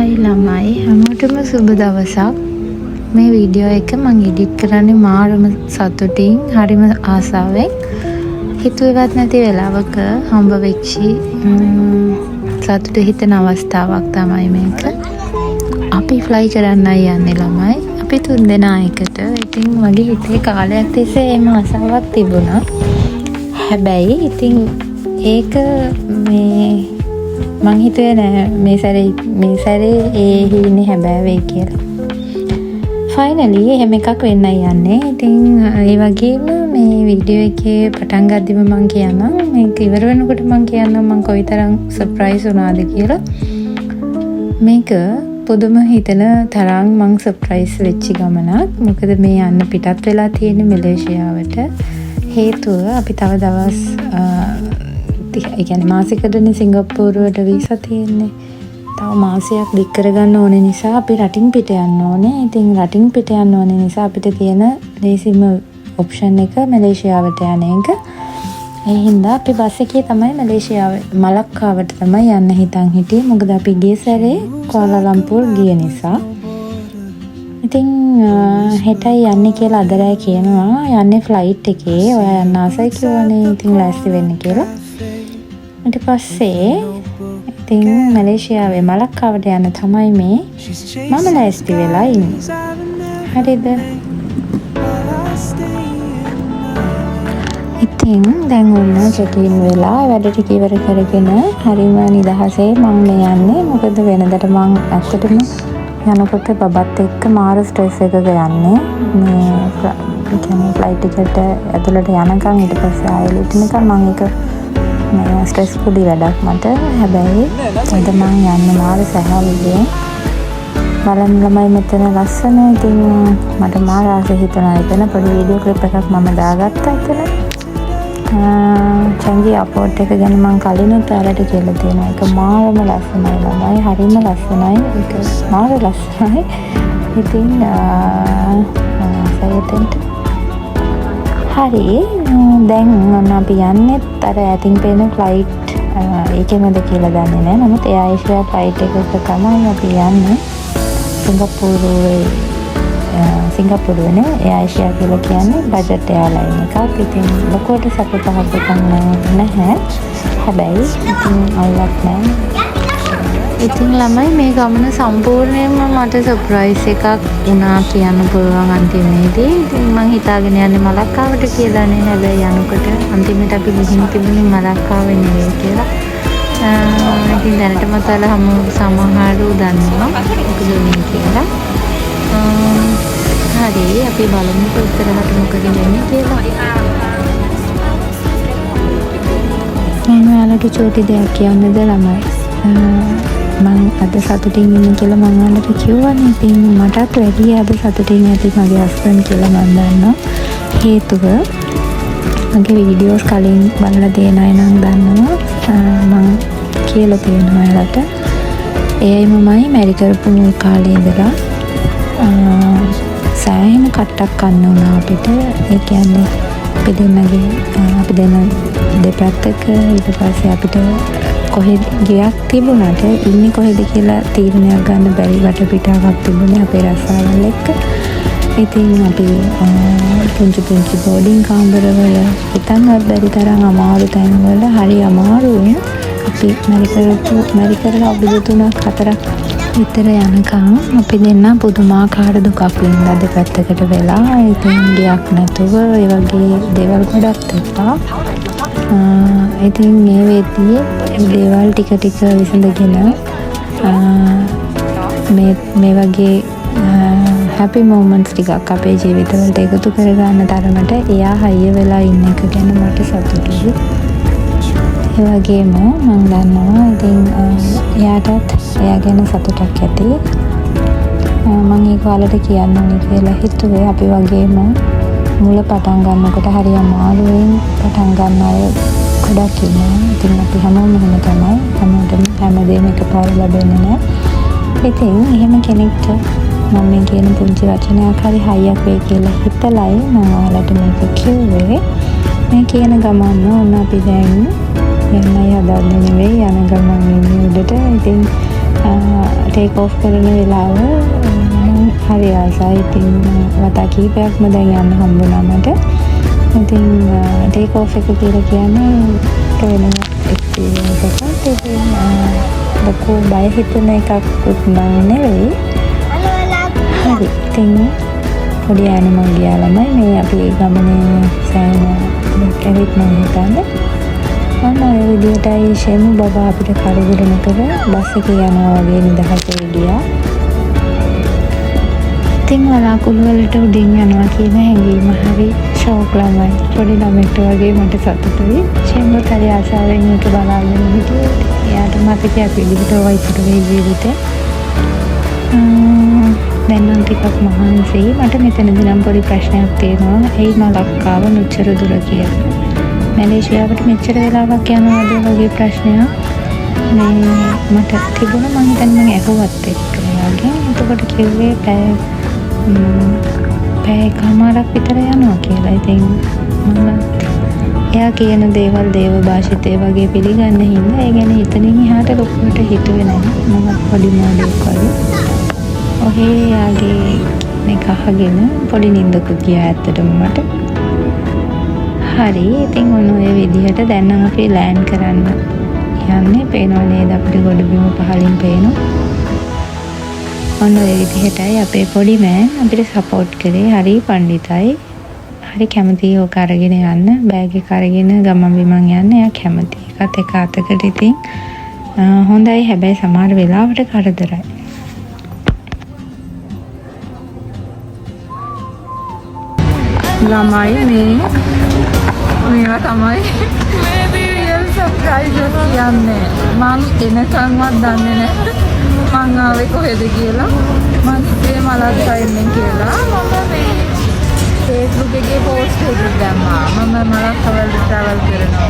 Hi ළමයි හැමෝටම සුබ දවසක්. මේ වීඩියෝ එක මම එඩිට් කරන්නේ මාරම සතුටින් හරිම ආසාවෙන්. හිතුවේවත් නැති වෙලාවක හම්බ වෙච්චි සතුට හිතෙන අවස්ථාවක් තමයි මේක. අපි ෆ්ලයි කරන්නයි යන්නේ ළමයි. අපි 3 දෙනා එකට. ඉතින් මගේ හිතේ කාලයක් තිස්සේ එම ආසාවක් තිබුණා. හැබැයි ඉතින් ඒක මං හිතුවේ නෑ මේ සැරේ ඒ හින්නේ හැබෑ වෙයි කියලා. ෆයිනලි එහෙම එකක් වෙන්නයි යන්නේ. ඉතින් ඒ වගේම මේ වීඩියෝ එකේ පටන් ගද්දිම මං කියන්නම් මේක ඉවර වෙනකොට මං කියන්නම් මං කොයිතරම් සර්ප්‍රයිස් වුණාද කියලා. මේක පුදුම හිතන තරම් මං සර්ප්‍රයිස් වෙච්ච ගමනක්. මොකද මේ යන්න පිටත් වෙලා තියෙන්නේ මැලේසියාවට. හේතුව අපි තව දවස් මාසෙකටනේ සිංගප්පූරුවට වීසා තියෙන්නේ. තව මාසයක් දික් කරගන්න ඕනේ නිසා අපි රටින් පිට යන්න ඕනේ. ඉතින් රටින් පිට යන්න ඕනේ නිසා අපිට තියෙන ලේසිම ඔප්ෂන් එක මැලේසියාවට යන එක. ඒ හින්දා අපි බස් එකේ තමයි මලක්කාවට තමයි යන්න හිතන් හිටියේ. මොකද අපි ගිය සැරේ කුවාලාලම්පූර් ගිය නිසා. ඉතින් හෙටයි යන්නේ කියලා අදරයි කියනවා. යන්නේ ෆ්ලයිට් එකේ. ඔයා යන්න ආසයි කියවනේ. ඉතින් ලෑස්ති වෙන්න කියලා. ඊට පස්සේ ඉතින් මැලේසියාවේ මලක්කාවට යන තමයි මේ මම ලෑස්ති වෙලා ඉන්නේ. හරිද? ඉතින් දැන් ඔන්න චෙකින් වෙලා වැඩ ටික ඉවර කරගෙන හරිම නිදහසේ මම මේ යන්නේ. මොකද වෙනදට මම ඇත්තටම යනකොට බබත් එක්ක මාර ස්ට්‍රෙස් එකක යන්නේ. මේ ෆ්ලයිට් එකට ඇතුළට යනකම් ඊට පස්සේ ආයෙත් නිකන් මම ඒක ස්ට්‍රෙස්ෆුල් වැඩක් මට. හැබැයි අද මම යන්නේ මාර සැහැල්ලුවෙන්. බලන්න ළමයි මෙතන ලස්සන. ඉතින් මට මාර ආස හිතුණා එතන පොඩි වීඩියෝ ක්ලිප් එකක් මම දාගත්තා එතන. චංගි අපෝට් එක ගැන මම කලිනුත් ඔයාලට කියලා තියෙනවා. ඒක මාරම ලස්සනයි ළමයි. හරිම ලස්සනයි. ඒක මාර ලස්සනයි. ඉතින් සයතෙන්ට හරි දැන් ඔන්න අපි යන්නේ අර ඈතින් පේන ෆ්ලයිට් ඒකෙමද කියලා දන්නේ නැහැ. නමුත් එයා ඒෂියා ෆ්ලයිට් එකක තමයි අපි යන්නේ. සිංගප්පූරුවනේ එයා ඒෂියා කියලා කියන්නේ බජට් එයාලයින් එකක්. ඉතින් ලොකුවට සතුටක් දෙකක් නැහැ. හැබැයි ඉතින් අල්ලක් නැහැ. ඉතින් ළමයි මේ ගමන සම්පූර්ණයෙන්ම මට සර්ප්‍රයිස් එකක් වුණා කියන්න පුළුවන් අන්තිමේදී. ඉතින් මං හිතාගෙන යන්නේ මලක්කාවට කියලානේ. හැබැයි යනකොට අන්තිමට අපි ගිහින් තිබුණේ මලක්කාවේ නෙවෙයි කියලා. ඉතින් දැනටමත් ඔයාලා සමහරු දන්නවා මොකද වෙන්නේ කියලා. හරි අපි බලමුකෝ ඉස්සරහට මොකද වෙන්නේ කියලා. මම ඔයාලට චූටි දෙයක් කියන්නද ළමයි? මං අද සතුටින් ඉන්න කියලා මං ඔයාලට කිව්වනේ. ඉතින් මටත් වැඩි අද සතුටින් ඇති මගේ හස්බන්ඩ් කියලා මං දන්නවා. හේතුව මගේ වීඩියෝස් කලින් බලලා තියෙන අය නම් දන්නවා. මං කියලා තියෙනවා ඔයාලට. එයයි මමයි මැරි කරපු මුල් කාලේ ඉඳලා සෑහෙන කට්ටක් කන්න වුණා අපිට. ඒ කියන්නේ අපි දෙන්න දෙපැත්තක ඊට පස්සේ අපිට කොහෙද ගියක් තිබුණාට ඉන්නේ කොහෙද කියලා තීරණයක් ගන්න බැරි වටපිටාවක් තිබුණේ අපේ රස්සාවල් එක්ක. ඉතින් අපි පුංචි බෝඩින් කාමරවල හිතන්නවත් බැරි තරම් අමාරු තැන්වල හරි අමාරුවෙන් අපි මැරි කරලා අවුරුදු 3-4ක් විතර යනකම් අපි දෙන්න පුදුමාකාර දුකක් වින්දා දෙපැත්තකට වෙලා. ඉතින් ගියක් නැතුව ඒ වගේ දේවල් ගොඩක් තිබ්බා. ඉතින් මේ වෙද්දී දේවල් ටික විසඳගෙන මේ වගේ හැපි මොමන්ට්ස් ටිකක් අපේ ජීවිතවලට එකතු කරගන්න තරමට එයා හයිය වෙලා ඉන්න එක ගැන මට සතුටුයි. ඒ වගේම මම දන්නවා ඉතින් එයාටත් එයා ගැන සතුටක් ඇති. මම ඒක ඔයාලට කියන්න ඕනේ කියලා හිතුවේ. අපි වගේම මුල පටන් ගන්නකොට හරි අමාරුවෙන් පටන් ගන්න අය ගොඩක් ඉන්නවා. ඉතින් අපි හැමෝම එහෙම තමයි. හැමෝටම හැමදේම එකපාර ලැබෙන්නේ නැහැ. ඉතින් එහෙම කෙනෙක්ට මම මේ කියන පුංචි වචනයක් හරි හයියක් වෙයි කියලා හිතලයි මම ඔයාලට මේක කිව්වේ. මේ කියන ගමන් ඕන අපි දැන් යන්නයි හදන්නේ නෙවෙයි යන ගමන් ඉන්නේ උඩට. ඉතින් ටේක් ඔෆ් කරන වෙලාව හරි ආසයි. ඉතින් වතා කීපයක්ම දැන් යන්න හම්බුණා මට. ඉතින් ටේක් ඔෆ් එක කියලා කියන්නේ වෙන එක්ස්පීරියන්ස් එකක්. ඉතින් ලොකු බය හිතෙන එකකුත් නෙවෙයි. හරි. ඉතින් පොඩි ඇනිමල් ගියා ළමයි මේ අපි ගමනේ සෑහෙන ඇවිත් මම හිතන්නේ අන්න ඔය විදිහටයි ෂෙමු බබා අපිට කරදර නොකර බස් එකේ යනවා වගේ නිදහසේ ගියා. ඉතින් වලාකුළු වලට උඩින් යනවා කියන හැඟීම හරි ෂෝක් ළමයි. පොඩි ළමෙක්ට වගේ මට සතුටුයි. ෂෙමුත් හරි ආසාවෙන් ඒක බලාගෙන හිටියේ. එයාට මතකයක් විදිහට වයිසට වෙයි ජීවිතේ. දැන් නම් ටිකක් මහන්සි. මට මෙතනදී නම් පොඩි ප්‍රශ්නයක් තියෙනවා. ඇයි මලක්කාව මෙච්චර දුර කියලා. මැලේසියාවට මෙච්චර වෙලාවක් යනවාද වගේ ප්‍රශ්නයක් මේ මට තිබුණා. මම හිතන්නේ මම ඇහුවත් එක්ක එයාගෙන්. එතකොට කිව්වේ පැය කමාරක් විතර යනවා කියලා. ඉතින් මම එයා කියන දේවල් දේව භාෂිතේ වගේ පිළිගන්න හින්දා ඒ ගැන හිතනින් එහාට ලොකුවට හිතුවේ නැහැ. මම පොඩි මොඩෙක් වගේ ඔහේ යාගේ මේක අහගෙන පොඩි නින්දකුත් ගියා ඇත්තටම මට. හරි. ඉතින් ඔන්න ඔය විදිහට දැන් නම් අපි ලෑන්ඩ් කරන්න යන්නේ. පේනව නේද අපිට ගොඩබිම පහලින් පේනවා. ඔන්න ඔය විදිහටයි අපේ පොඩි මෑන් අපිට සපෝට් කරේ. හරි පණ්ඩිතයි. හරි කැමතියි ඕක අරගෙන යන්න. බෑග් එක අරගෙන ගමන් බිමන් යන්න එයා කැමතියි. ඒකත් එක අතකට ඉතින් හොඳයි. හැබැයි සමහර වෙලාවට කරදරයි. ළමයි මේවා තමයි රියල් සර්ප්‍රයිසස් කියන්නේ. මං එනකන්වත් දන්නේ නැහැ මං ආවේ කොහෙද කියලා. මං ඉතින් මලක් අයින්නේ කියලා මම මේ Facebook එකේ පෝස්ට් එකක් දැම්මා. මම මලක් ට්‍රැවල් කරනවා කියලා.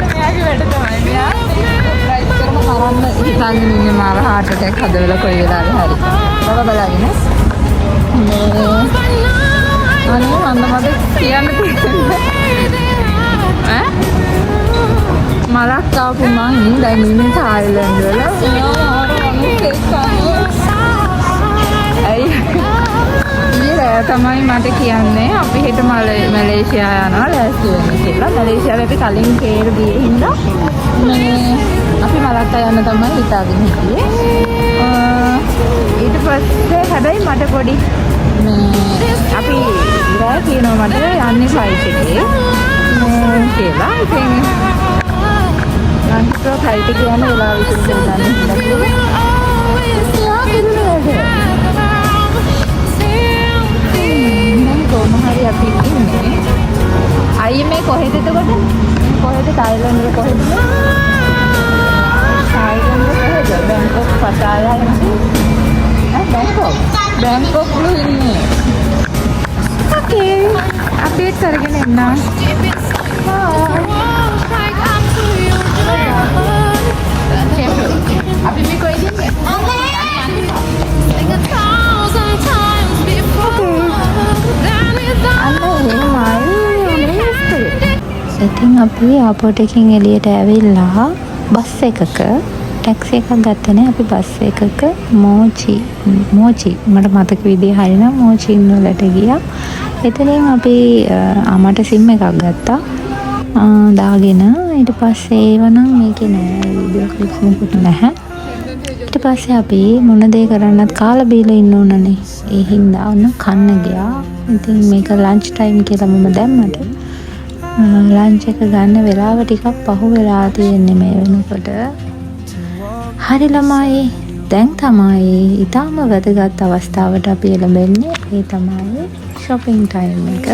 මෙයාගේ වැඩ තමයි. කරන්න හිතාගෙන ඉන්නේ මාව heart attack හදවලා කොයි වෙලාවෙ හරි. බබා බලාගෙන. අනේ මන්ද කියන්න තියෙන්නේ. මලක් ආපු මං දැන් ඉන්නේ තායිලන්ඩ් වල. ඊයේ තමයි මට කියන්නේ අපි හෙට මැලේසියා යනවා ලෑස්ති වෙන්න කියලා. මැලේසියාවේ අපි කලින් කේර ගියේ හින්දා මේ අපි මලක්කා යන්න තමයි හිතාගෙන හිටියේ. ඊට පස්සේ හැබැයි මට පොඩි මේ අපි ඉරා කියනවා මට යන්නේ ෆ්ලයිට් එකේ කියලා. ඉතින් මම හිතුවා ෆ්ලයිට් එක යන වෙලාව විතර ගන්න හින්දා කොහොම හරි අපි ඉන්නේ. අයියේ මේ කොහෙද එතකොට? කොහෙද තායිලන්ඩ් වල කොහෙද? Bangkok Pattaya Bangkok lu ini. Oke, update කරගෙන එන්න. අපි මේ කොයිද ඉන්නේ? ඉතින් අපි එයාපෝට් එකකින් එළියට ඇවිල්ලා බස් එකක ටැක්සි එකක් ගත්තා නේ. අපි බස් එකක මෝචි මට මතක විදිහ හරිනම් මෝචි වලට ගියා. එතනින් අපි මට සිම් එකක් ගත්තා දාගෙන. ඊට පස්සේ ඒවනම් මේකේ නෑ වීඩියෝ ක්ලිප්ස් මොකුත් නැහැ. ඊට පස්සේ අපි මොන දේ කරන්නත් කාලා බීලා ඉන්න ඕනනේ. ඒ හින්දා ඔන්න කන්න ගියා. ඉතින් මේක ලන්ච් ටයිම් කියලා මම දැම්මට ලන්ච් එක ගන්න වෙලාව ටිකක් පහු වෙලා තියෙන්නේ මේ වෙනකොට. හරි ළමයි. දැන් තමයි ඊටම වැදගත් අවස්ථාවට අපි එළඹෙන්නේ. ඒ තමයි shopping time එක.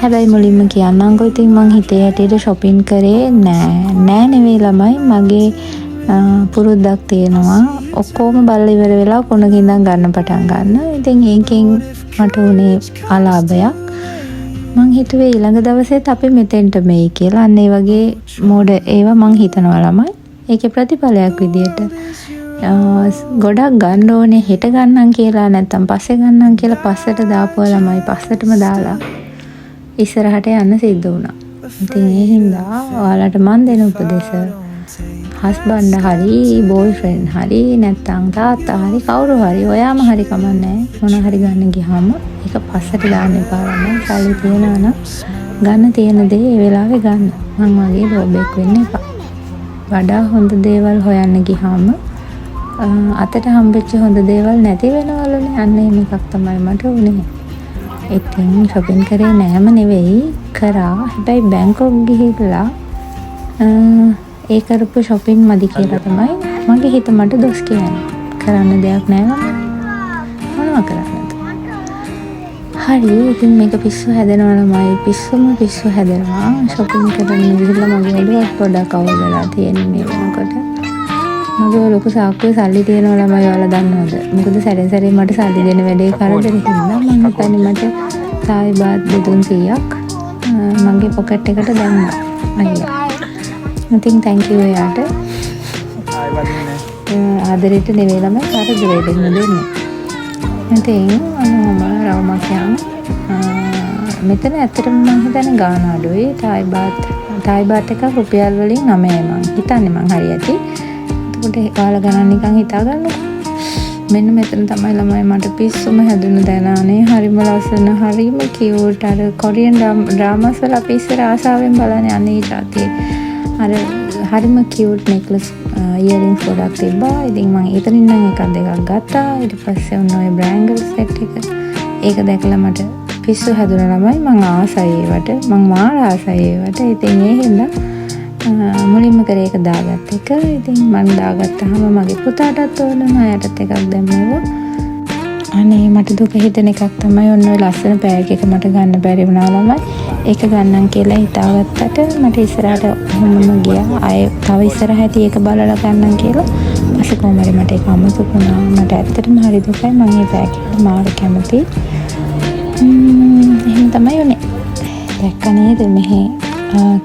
හැබැයි මුලින්ම කියන්නම්කො ඉතින් මං හිතේ හැටියට shopping කරේ නෑ නෙවෙයි ළමයි. මගේ පුරුද්දක් තියෙනවා. ඔක්කොම බලලා ඉවර වෙලා කොනකින් ගන්න පටන් ගන්න. ඉතින් ඒකෙන් මට උනේ අලාභයක්. මං හිතුවේ ඊළඟ දවසෙත් අපි මෙතෙන්ට මෙයි කියලා. අන්න ඒ වගේ මෝඩ ඒවා මං හිතනවා ළමයි. ඒකේ ප්‍රතිඵලයක් විදියට ගොඩක් ගන්න ඕනේ හෙට ගන්නම් කියලා නැත්තම් පස්සේ ගන්නම් කියලා පස්සට දාපුවා ළමයි පස්සටම දාලා ඉස්සරහට යන්න සිද්ධ වුණා. ඉතින් ඒ හින්දා ඔයාලට මන් දෙන උපදෙස හස්බන්ඩ් හරි බෝයිෆ්‍රෙන්ඩ් හරි නැත්නම් තාත්තා හරි කවුරු හරි ඔයාම හරි කමන්නේ මොන හරි ගන්න ගියාම ඒක පස්සට දාන්න එපා නේද? සල්ලි තියනවා නම් ගන්න තියෙන දේ ඒ වෙලාවේ ගන්න. මං වගේ ලෝභෙක් වෙන්න එපා. වඩා හොඳ දේවල් හොයන්න ගියාම අතට හම්බෙච්ච හොඳ දේවල් නැති වෙනවලුනේ. අන්න එහෙම එකක් තමයි මට උනේ. ඉතින් shopping කරේ නෑම නෙවෙයි කරා. හැබැයි බැංකොක් ගිහිල්ලා ඒ කරපු shopping මදි කියලා තමයි මගේ හිත මට දොස් කියන්නේ. කරන්න දෙයක් නෑ මොනවා කරන්නද? හරි ඉතින් මේක පිස්සු හැදෙනවා ළමයි. පිස්සු හැදෙනවා. shopping කරන්න ගිහිල්ලා මගේ ඔළුව පොඩක් අවුල් වෙලා තියෙන්නේ මේ වෙනකොට. මගේ ලොකු සාක්කුවේ සල්ලි තියෙනවා ළමයි ඔයාලා දන්නවද? මොකද සැරෙන් සැරේ මට සල්ලි දෙන වැඩේ කරදර හින්දා මම හිතන්නේ මට තායි බාත් 200ක් මගේ පොකට් එකට දැම්මා. අයියා. ඉතින් thank you එයාට. ආදරෙට නෙවෙයි ළමයි කරදරෙට දෙන්නේ. ඉතින් මම රවුමක් මෙතන ඇත්තටම මම හිතන්නේ ගාන අඩුයි. තායි බාත් එක රුපියල් වලින් 9යි මං හිතන්නේ මං හරියටි. එතකොට ඔයාලා ගණන් නිකන් හිතා ගන්නකො. මෙන්න මෙතන තමයි ළමයි මට පිස්සුම හැදුණු දැනානේ. හරිම ලස්සන හරිම කියුට් අර කොරියන් ඩ්‍රාමාස් වල අපි ඉස්සර ආසාවෙන් බලන්නේ අනේ જાතියේ. අර හරිම කියුට් නෙක්ලස් ඉයරින්ග්ස් ගොඩක් තිබ්බා. ඉතින් මම එතනින් නම් එකක් දෙකක් ගත්තා. ඊට පස්සේ ඔන්න ඔය බ්‍රෑන්ගල් සෙට් එක. ඒක දැකලා මට පිස්සු හැදුණා ළමයි. මම ආසයි ඒවට. මම මාර ආසයි ඒවට. ඉතින් ඒ හින්දා මුලින්ම කරේ එක දාගත්ත එක. ඉතින් මම දාගත්තාම මගේ පුතාටත් ඕනම අයටත් එකක් දැම්මේවා. අනේ මට දුක හිතෙන එකක් තමයි ඔන්න ඔය ලස්සන බෑග් එක මට ගන්න බැරි වුණා ළමයි. ඒක ගන්නම් කියලා හිතාගත්තට මට ඉස්සරහට ඔහොමම ගියා. ආයේ තව ඉස්සරහට ඒක බලලා ගන්නම් කියලා. පස්සේ කොහොම හරි මට ඒක අමතක වුණා. මට ඇත්තටම හරි දුකයි. මම මේ බෑග් එකට මාර කැමතියි. එහෙම තමයි උනේ. දැක්ක නේද මෙහි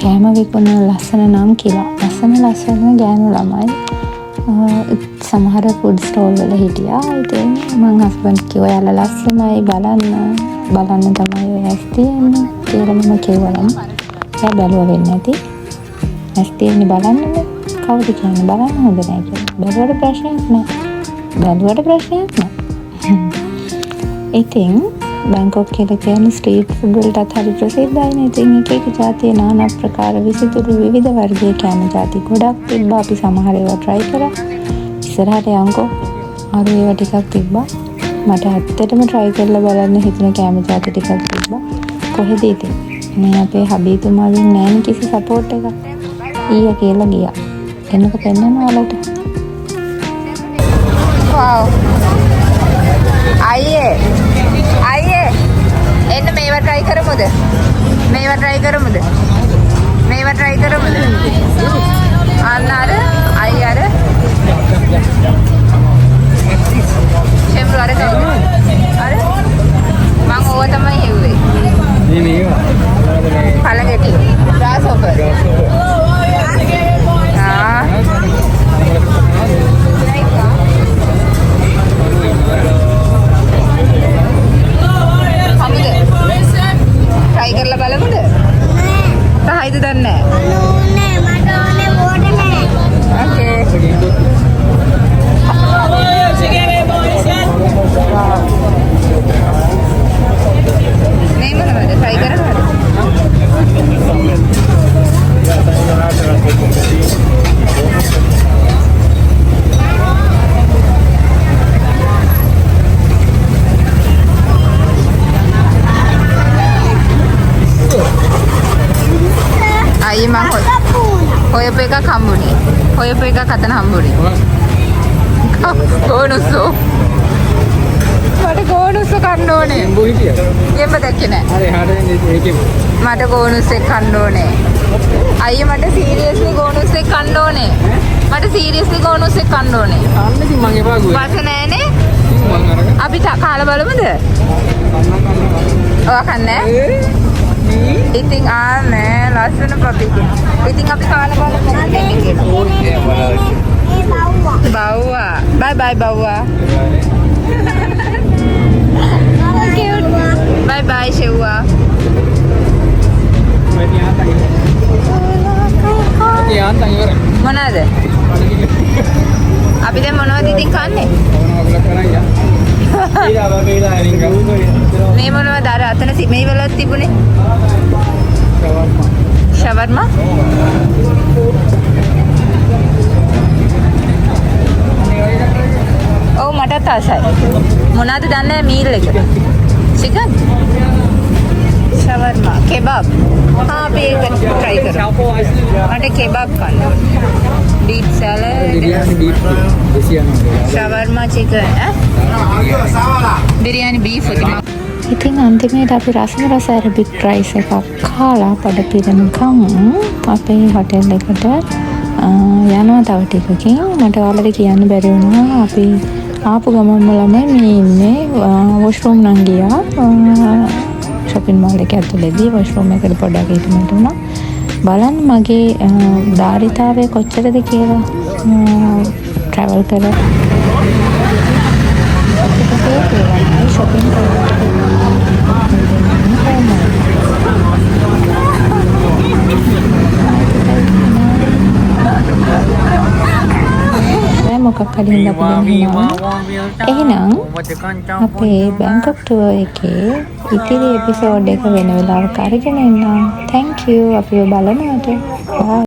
කෑම විකුණන ලස්සන නම් කියලා. ලස්සන ගෑනු ළමයි සමහර ෆුඩ් ස්ටෝල් වල හිටියා. ඉතින් මං හස්බන්ඩ් කිව්වා යාලා ලස්සනයි බලන්න තමයි ඔය ඇස් තියෙන්නේ කියලා මම කිව්වා. එයා බැලුවා වෙන්නේ නැති. ඇස් තියෙන්නේ බලන්නනේ. කවුද කියන්නේ බලන්න හොඳ නැහැ කියලා. බැලුවට ප්‍රශ්නයක් නෑ. ඉතින් බැංකොක් කියලා කියන්නේ ස්ට්‍රීට් ෆුඩ් වලටත් හරි ප්‍රසිද්ධයිනේ. ඉතින් එක ජාතියේ নানা ප්‍රකාර විසිතුරු විවිධ වර්ගයේ කෑම ජාති ගොඩක් තිබ්බා. අපි සමහර ඒවා try කරා. ඉස්සරහට යන්කෝ අර ඒවා ටිකක් තිබ්බා. මට ඇත්තටම try කරලා බලන්න හිතුණ කෑම ජාති ටිකක් තිබ්බා. කොහෙද ඉතින් මේ අපේ හබීතුමාගෙන් නෑනේ කිසි සපෝට් එකක්. ඊය කියලා ගියා. එන්නක පෙන්නන්න ඔයාලට. wow අයියේ එන්න මේවා try කරමුද? අන්න අර අයි අර ෂෙම්රු අර මම ඕව තමයි හෙව්වේ. පළගෙඩි ග්‍රාස්හොපර්. try කරලා බලමුද? සහයිද දන්නේ නැහැ. මේ මොනවද try කරනවද? අයියේ මම හොයපු එකක් හම්බුනේ. හොයපු එකක් අතන හම්බුනේ. ගෝනුස්සෝ. මට ගෝනුස්සෝ කන්න ඕනේ. ගෙම්බ දැක්කේ නෑ. හරි හරියට ඒකෙම. මට ගෝනුස්සෙක් කන්න ඕනේ. අයියේ මට සීරියස්ලි ගෝනුස්සෙක් කන්න ඕනේ. කන්න ඕනේ. අන්න ඉතින් මං එපා ගුවේ. පස්සේ නෑනේ. අපි කාලා බලමුද? ඔයා කන්නේ? ඉතින් නෑ ලස්සන පපිකේ. ඉතින් අපි කාලා බලමු දෙන්නේ කියලා. බව්වා. බයි බව්වා. Bye bye Shewa. මොනවාද? අපි දැන් මොනවද ඉතින් කන්නේ? මේ මොනවද අර අතන මේ වල තිබුණේ? ෂවර්මා. ඔව් මටත් ආසයි. මොනවද දන්නේ මීල් එක? චිකන්. ෂවර්මා, කෙබබ්. අපි ඒක try කරමු. මට කෙබබ් කන්න ඕනේ. Beef salad. Shawarma chicken biryani beef ඉතින් අන්තිමේට අපි රසම රස ඇරබික් රයිස් එකක් කාලා පඩ පිරෙනකම් අපේ හොටෙල් එකට යනවා තව ටිකකින්. මට ඔයාලට කියන්න බැරි වුණා අපි ආපු ගමන්ම ළමයි මේ ඉන්නේ වොෂ්රූම් නම් ගියා. shopping mall එක ඇතුළේදී වොෂ්රූම් එකට පොඩ්ඩක් හිටමට වුණා. බලන්න මගේ ධාරිතාවය කොච්චරද කියලා travel කරලා shopping මොකක් හරි හින්දා එහෙනම් අපේ බැංකොක් ටුවර් එකේ ඉතිරි එපිසෝඩ් එක වෙන වෙලාවක අරගෙන එන්නම්. thank you අපිව බලනවට. bye.